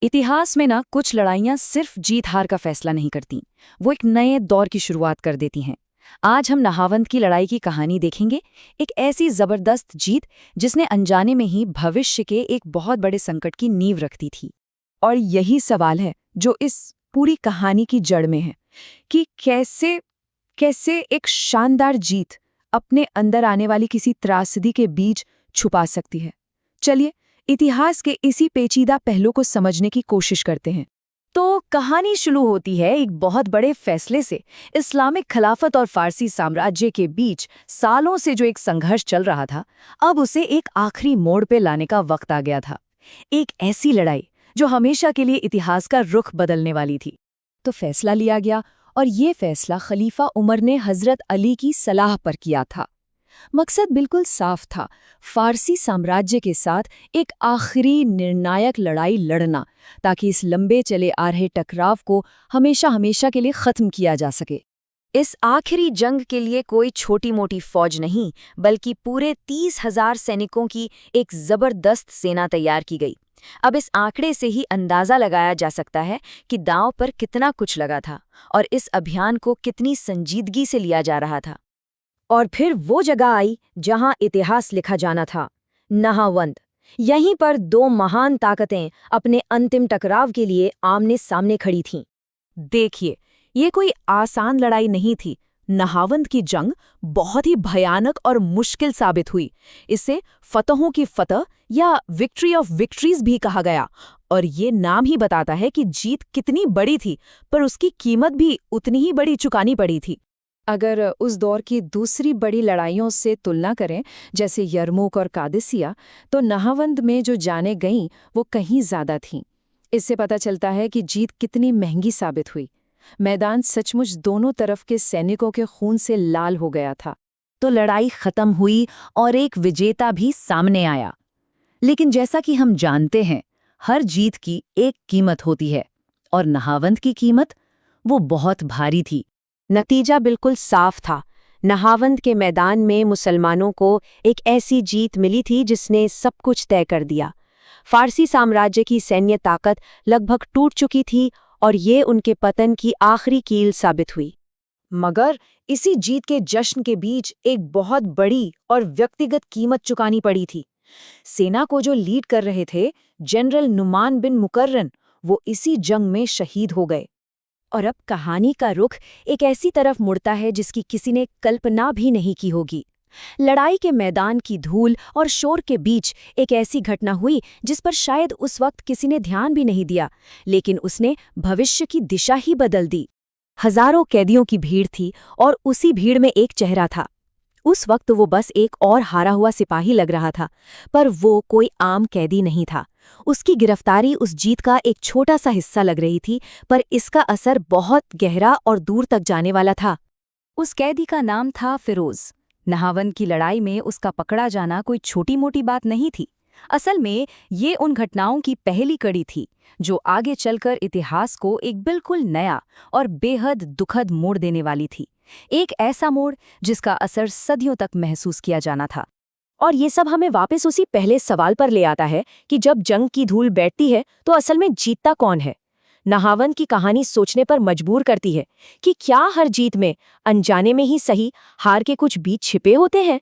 इतिहास में ना कुछ लड़ाइयाँ सिर्फ जीत हार का फैसला नहीं करती, वो एक नए दौर की शुरुआत कर देती हैं। आज हम नहावंत की लड़ाई की कहानी देखेंगे, एक ऐसी जबरदस्त जीत जिसने अनजाने में ही भविष्य के एक बहुत बड़े संकट की नींव रखती थी। और यही सवाल है जो इस पूरी कहानी की जड़ में है कि कैसे कैसे एक शानदार जीत अपने अंदर आने वाली किसी त्रासदी के बीच छुपा सकती है। चलिए इतिहास के इसी पेचीदा पहलू को समझने की कोशिश करते हैं। तो कहानी शुरू होती है एक बहुत बड़े फैसले से। इस्लामिक खिलाफत और फारसी साम्राज्य के बीच सालों से जो एक संघर्ष चल रहा था, अब उसे एक आखिरी मोड़ पे लाने का वक्त आ गया था। एक ऐसी लड़ाई जो हमेशा के लिए इतिहास का रुख बदलने वाली थी। तो फैसला लिया गया और ये फैसला खलीफा उमर ने हजरत अली की सलाह पर किया था। मकसद बिल्कुल साफ था, फारसी साम्राज्य के साथ एक आखिरी निर्णायक लड़ाई लड़ना, ताकि इस लंबे चले आ रहे टकराव को हमेशा हमेशा के लिए खत्म किया जा सके। इस आखिरी जंग के लिए कोई छोटी मोटी फौज नहीं, बल्कि पूरे 30,000 सैनिकों की एक जबरदस्त सेना तैयार की गई। अब इस आंकड़े से ही अंदाजा लगाया जा सकता है कि दांव पर कितना कुछ लगा था और इस अभियान को कितनी संजीदगी से लिया जा रहा था। और फिर वो जगह आई जहां इतिहास लिखा जाना था, नहावंद। यहीं पर दो महान ताकतें अपने अंतिम टकराव के लिए आमने सामने खड़ी थीं। देखिए, ये कोई आसान लड़ाई नहीं थी। नहावंद की जंग बहुत ही भयानक और मुश्किल साबित हुई। इसे फतहों की फतह या विक्ट्री ऑफ विक्ट्रीज भी कहा गया, और ये नाम ही बताता है कि जीत कितनी बड़ी थी, पर उसकी कीमत भी उतनी ही बड़ी चुकानी पड़ी थी। अगर उस दौर की दूसरी बड़ी लड़ाइयों से तुलना करें, जैसे यरमुक और कादिसिया, तो नहावंद में जो जानें गईं वो कहीं ज़्यादा थीं। इससे पता चलता है कि जीत कितनी महंगी साबित हुई। मैदान सचमुच दोनों तरफ के सैनिकों के खून से लाल हो गया था। तो लड़ाई खत्म हुई और एक विजेता भी सामने आया। लेकिन जैसा कि हम जानते हैं, हर जीत की एक कीमत होती है, और नहावंद की कीमत वो बहुत भारी थी। नतीजा बिल्कुल साफ था। नहावंद के मैदान में मुसलमानों को एक ऐसी जीत मिली थी जिसने सब कुछ तय कर दिया। फारसी साम्राज्य की सैन्य ताकत लगभग टूट चुकी थी और ये उनके पतन की आखिरी कील साबित हुई। मगर इसी जीत के जश्न के बीच एक बहुत बड़ी और व्यक्तिगत कीमत चुकानी पड़ी थी। सेना को जो लीड कर रहे थे, जनरल नुमान बिन मुकर्रन, वो इसी जंग में शहीद हो गए। और अब कहानी का रुख एक ऐसी तरफ मुड़ता है जिसकी किसी ने कल्पना भी नहीं की होगी। लड़ाई के मैदान की धूल और शोर के बीच एक ऐसी घटना हुई जिस पर शायद उस वक्त किसी ने ध्यान भी नहीं दिया, लेकिन उसने भविष्य की दिशा ही बदल दी। हजारों कैदियों की भीड़ थी और उसी भीड़ में एक चेहरा था। उस वक्त वो बस एक और हारा हुआ सिपाही लग रहा था, पर वो कोई आम कैदी नहीं था। उसकी गिरफ्तारी उस जीत का एक छोटा सा हिस्सा लग रही थी, पर इसका असर बहुत गहरा और दूर तक जाने वाला था। उस कैदी का नाम था फिरोज। नहावंद की लड़ाई में उसका पकड़ा जाना कोई छोटी मोटी बात नहीं थी। असल में ये उन घटनाओं की पहली कड़ी थी जो आगे चलकर इतिहास को एक बिल्कुल नया और बेहद दुखद मोड़ देने वाली थी। एक ऐसा मोड़ जिसका असर सदियों तक महसूस किया जाना था। और ये सब हमें वापस उसी पहले सवाल पर ले आता है कि जब जंग की धूल बैठती है तो असल में जीतता कौन है। नहावंद की कहानी सोचने पर मजबूर करती है कि क्या हर जीत में अनजाने में ही सही हार के कुछ बीज छिपे होते हैं।